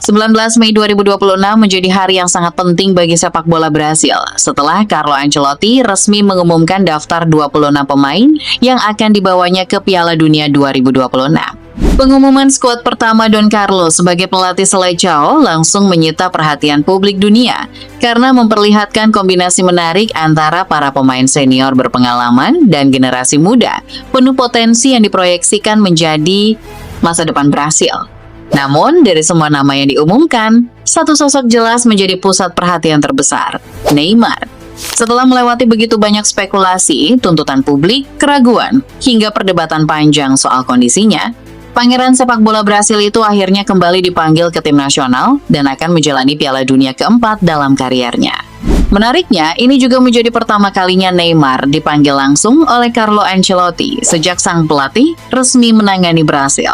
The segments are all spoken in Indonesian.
19 Mei 2026 menjadi hari yang sangat penting bagi sepak bola Brasil setelah Carlo Ancelotti resmi mengumumkan daftar 26 pemain yang akan dibawanya ke Piala Dunia 2026. Pengumuman skuad pertama Don Carlo sebagai pelatih Seleção langsung menyita perhatian publik dunia karena memperlihatkan kombinasi menarik antara para pemain senior berpengalaman dan generasi muda, penuh potensi yang diproyeksikan menjadi masa depan Brasil. Namun, dari semua nama yang diumumkan, satu sosok jelas menjadi pusat perhatian terbesar, Neymar. Setelah melewati begitu banyak spekulasi, tuntutan publik, keraguan, hingga perdebatan panjang soal kondisinya, pangeran sepak bola Brasil itu akhirnya kembali dipanggil ke tim nasional dan akan menjalani Piala Dunia keempat dalam kariernya. Menariknya, ini juga menjadi pertama kalinya Neymar dipanggil langsung oleh Carlo Ancelotti sejak sang pelatih resmi menangani Brasil.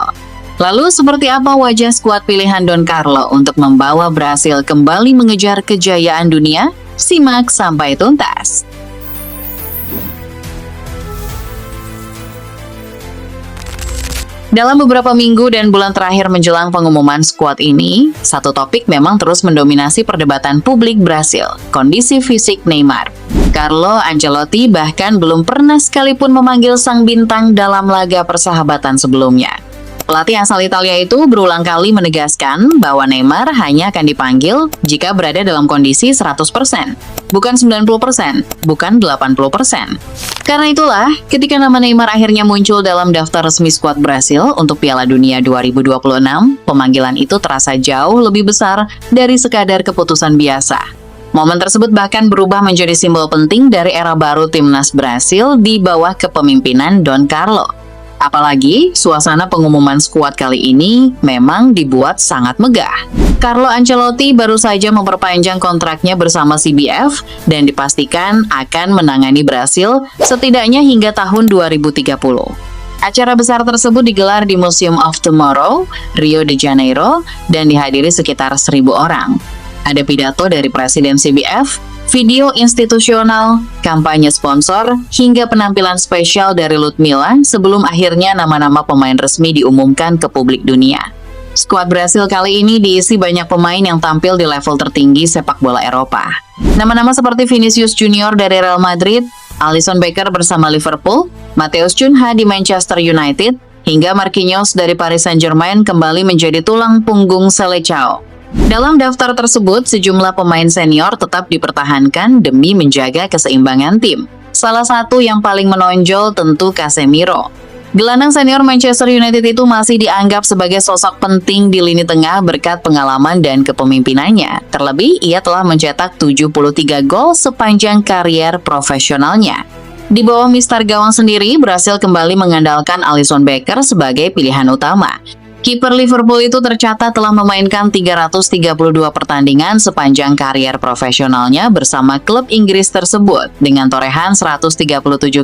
Lalu, seperti apa wajah skuad pilihan Don Carlo untuk membawa Brasil kembali mengejar kejayaan dunia? Simak sampai tuntas. Dalam beberapa minggu dan bulan terakhir menjelang pengumuman skuad ini, satu topik memang terus mendominasi perdebatan publik Brasil, kondisi fisik Neymar. Carlo Ancelotti bahkan belum pernah sekalipun memanggil sang bintang dalam laga persahabatan sebelumnya. Pelatih asal Italia itu berulang kali menegaskan bahwa Neymar hanya akan dipanggil jika berada dalam kondisi 100%, bukan 90%, bukan 80%. Karena itulah, ketika nama Neymar akhirnya muncul dalam daftar resmi skuad Brasil untuk Piala Dunia 2026, pemanggilan itu terasa jauh lebih besar dari sekadar keputusan biasa. Momen tersebut bahkan berubah menjadi simbol penting dari era baru timnas Brasil di bawah kepemimpinan Don Carlo. Apalagi, suasana pengumuman skuad kali ini memang dibuat sangat megah. Carlo Ancelotti baru saja memperpanjang kontraknya bersama CBF dan dipastikan akan menangani Brasil setidaknya hingga tahun 2030. Acara besar tersebut digelar di Museum of Tomorrow, Rio de Janeiro, dan dihadiri sekitar 1.000 orang. Ada pidato dari Presiden CBF, video institusional, kampanye sponsor, hingga penampilan spesial dari Ludmilla sebelum akhirnya nama-nama pemain resmi diumumkan ke publik dunia. Skuad Brasil kali ini diisi banyak pemain yang tampil di level tertinggi sepak bola Eropa. Nama-nama seperti Vinicius Junior dari Real Madrid, Alisson Becker bersama Liverpool, Matheus Cunha di Manchester United, hingga Marquinhos dari Paris Saint-Germain kembali menjadi tulang punggung Seleção. Dalam daftar tersebut, sejumlah pemain senior tetap dipertahankan demi menjaga keseimbangan tim. Salah satu yang paling menonjol tentu Casemiro. Gelandang senior Manchester United itu masih dianggap sebagai sosok penting di lini tengah berkat pengalaman dan kepemimpinannya. Terlebih, ia telah mencetak 73 gol sepanjang karier profesionalnya. Di bawah mister gawang sendiri, Brasil kembali mengandalkan Alisson Becker sebagai pilihan utama. Kiper Liverpool itu tercatat telah memainkan 332 pertandingan sepanjang karier profesionalnya bersama klub Inggris tersebut dengan torehan 137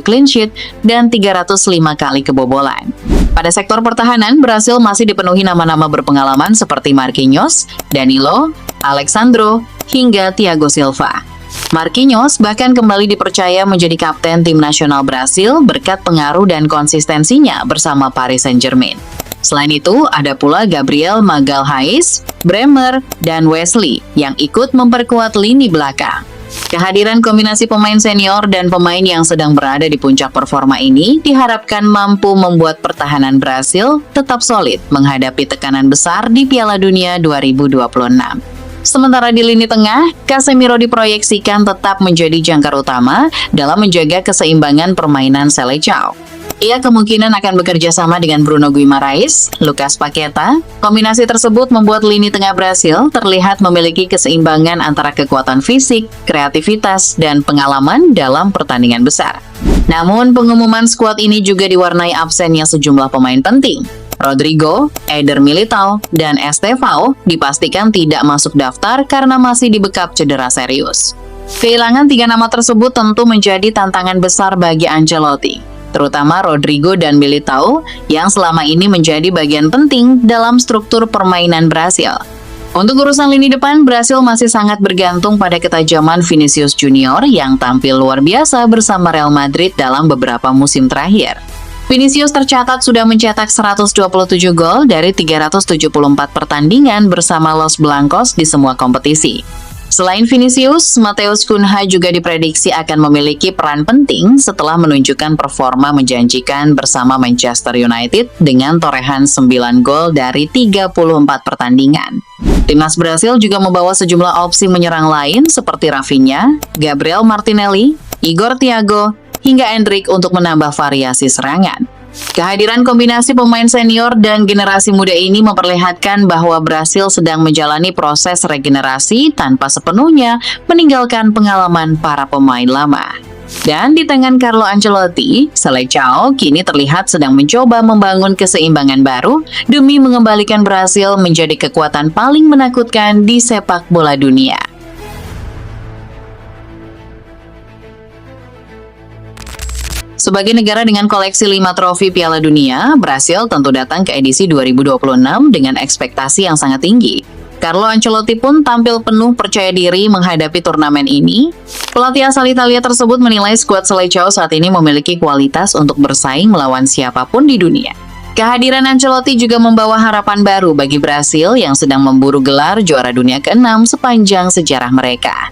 clean sheet dan 305 kali kebobolan. Pada sektor pertahanan, Brasil masih dipenuhi nama-nama berpengalaman seperti Marquinhos, Danilo, Alexandro, hingga Thiago Silva. Marquinhos bahkan kembali dipercaya menjadi kapten tim nasional Brasil berkat pengaruh dan konsistensinya bersama Paris Saint-Germain. Selain itu, ada pula Gabriel Magalhaes, Bremer, dan Wesley yang ikut memperkuat lini belakang. Kehadiran kombinasi pemain senior dan pemain yang sedang berada di puncak performa ini diharapkan mampu membuat pertahanan Brasil tetap solid menghadapi tekanan besar di Piala Dunia 2026. Sementara di lini tengah, Casemiro diproyeksikan tetap menjadi jangkar utama dalam menjaga keseimbangan permainan Seleção. Ia kemungkinan akan bekerja sama dengan Bruno Guimaraes, Lucas Paqueta. Kombinasi tersebut membuat lini tengah Brasil terlihat memiliki keseimbangan antara kekuatan fisik, kreativitas, dan pengalaman dalam pertandingan besar. Namun, pengumuman skuad ini juga diwarnai absennya sejumlah pemain penting. Rodrigo, Eder Militao, dan Estevao dipastikan tidak masuk daftar karena masih dibekap cedera serius. Kehilangan tiga nama tersebut tentu menjadi tantangan besar bagi Ancelotti, terutama Rodrigo dan Militao yang selama ini menjadi bagian penting dalam struktur permainan Brasil. Untuk urusan lini depan, Brasil masih sangat bergantung pada ketajaman Vinicius Junior yang tampil luar biasa bersama Real Madrid dalam beberapa musim terakhir. Vinicius tercatat sudah mencetak 127 gol dari 374 pertandingan bersama Los Blancos di semua kompetisi. Selain Vinicius, Matheus Cunha juga diprediksi akan memiliki peran penting setelah menunjukkan performa menjanjikan bersama Manchester United dengan torehan 9 gol dari 34 pertandingan. Timnas Brasil juga membawa sejumlah opsi menyerang lain seperti Rafinha, Gabriel Martinelli, Igor Thiago, hingga Endrick untuk menambah variasi serangan. Kehadiran kombinasi pemain senior dan generasi muda ini memperlihatkan bahwa Brasil sedang menjalani proses regenerasi tanpa sepenuhnya meninggalkan pengalaman para pemain lama. Dan di tangan Carlo Ancelotti, Seleção kini terlihat sedang mencoba membangun keseimbangan baru demi mengembalikan Brasil menjadi kekuatan paling menakutkan di sepak bola dunia. Sebagai negara dengan koleksi 5 trofi Piala Dunia, Brasil tentu datang ke edisi 2026 dengan ekspektasi yang sangat tinggi. Carlo Ancelotti pun tampil penuh percaya diri menghadapi turnamen ini. Pelatih asal Italia tersebut menilai skuad Seleção saat ini memiliki kualitas untuk bersaing melawan siapapun di dunia. Kehadiran Ancelotti juga membawa harapan baru bagi Brasil yang sedang memburu gelar juara dunia ke-6 sepanjang sejarah mereka.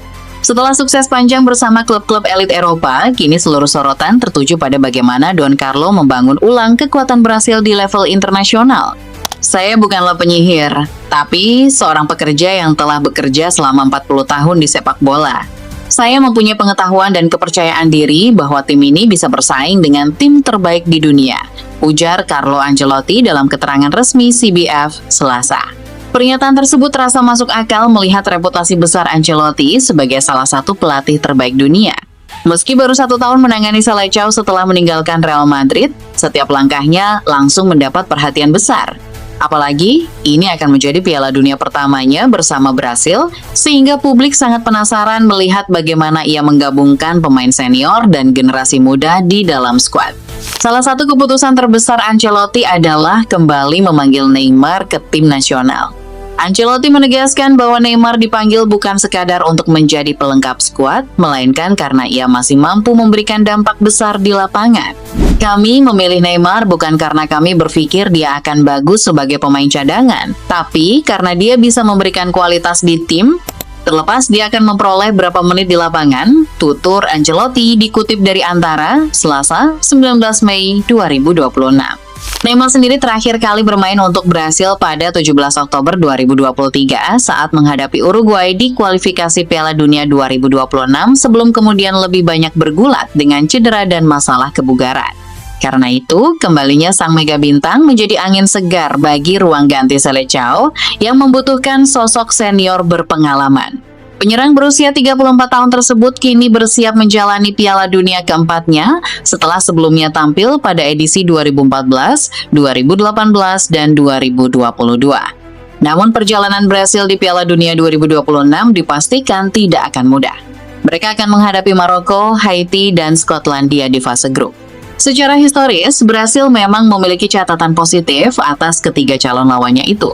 Setelah sukses panjang bersama klub-klub elit Eropa, kini seluruh sorotan tertuju pada bagaimana Don Carlo membangun ulang kekuatan Brasil di level internasional. Saya bukanlah penyihir, tapi seorang pekerja yang telah bekerja selama 40 tahun di sepak bola. Saya mempunyai pengetahuan dan kepercayaan diri bahwa tim ini bisa bersaing dengan tim terbaik di dunia, ujar Carlo Ancelotti dalam keterangan resmi CBF Selasa. Pernyataan tersebut terasa masuk akal melihat reputasi besar Ancelotti sebagai salah satu pelatih terbaik dunia. Meski baru 1 tahun menangani Seleção setelah meninggalkan Real Madrid, setiap langkahnya langsung mendapat perhatian besar. Apalagi, ini akan menjadi Piala Dunia pertamanya bersama Brasil, sehingga publik sangat penasaran melihat bagaimana ia menggabungkan pemain senior dan generasi muda di dalam skuad. Salah satu keputusan terbesar Ancelotti adalah kembali memanggil Neymar ke tim nasional. Ancelotti menegaskan bahwa Neymar dipanggil bukan sekadar untuk menjadi pelengkap skuad, melainkan karena ia masih mampu memberikan dampak besar di lapangan. Kami memilih Neymar bukan karena kami berpikir dia akan bagus sebagai pemain cadangan, tapi karena dia bisa memberikan kualitas di tim, terlepas dia akan memperoleh berapa menit di lapangan, tutur Ancelotti dikutip dari Antara, Selasa, 19 Mei 2026. Neymar sendiri terakhir kali bermain untuk Brasil pada 17 Oktober 2023 saat menghadapi Uruguay di kualifikasi Piala Dunia 2026 sebelum kemudian lebih banyak bergulat dengan cedera dan masalah kebugaran. Karena itu, kembalinya sang mega bintang menjadi angin segar bagi ruang ganti Seleção yang membutuhkan sosok senior berpengalaman. Penyerang berusia 34 tahun tersebut kini bersiap menjalani Piala Dunia keempatnya setelah sebelumnya tampil pada edisi 2014, 2018, dan 2022. Namun perjalanan Brasil di Piala Dunia 2026 dipastikan tidak akan mudah. Mereka akan menghadapi Maroko, Haiti, dan Skotlandia di fase grup. Secara historis, Brasil memang memiliki catatan positif atas ketiga calon lawannya itu.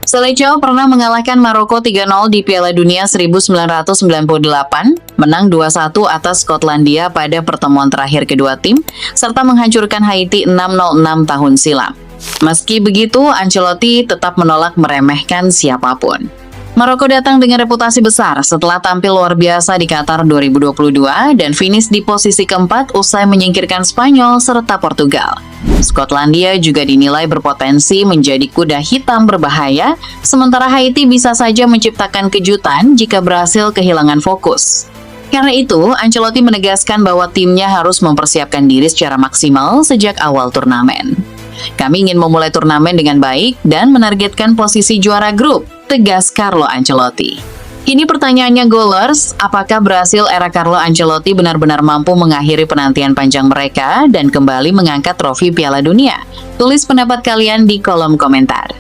Seleção pernah mengalahkan Maroko 3-0 di Piala Dunia 1998, menang 2-1 atas Skotlandia pada pertemuan terakhir kedua tim, serta menghancurkan Haiti 6-0 tahun silam. Meski begitu, Ancelotti tetap menolak meremehkan siapapun. Maroko datang dengan reputasi besar setelah tampil luar biasa di Qatar 2022 dan finish di posisi keempat usai menyingkirkan Spanyol serta Portugal. Skotlandia juga dinilai berpotensi menjadi kuda hitam berbahaya, sementara Haiti bisa saja menciptakan kejutan jika berhasil kehilangan fokus. Karena itu, Ancelotti menegaskan bahwa timnya harus mempersiapkan diri secara maksimal sejak awal turnamen. Kami ingin memulai turnamen dengan baik dan menargetkan posisi juara grup, tegas Carlo Ancelotti. Kini pertanyaannya Goalers, apakah Brasil era Carlo Ancelotti benar-benar mampu mengakhiri penantian panjang mereka dan kembali mengangkat trofi Piala Dunia? Tulis pendapat kalian di kolom komentar.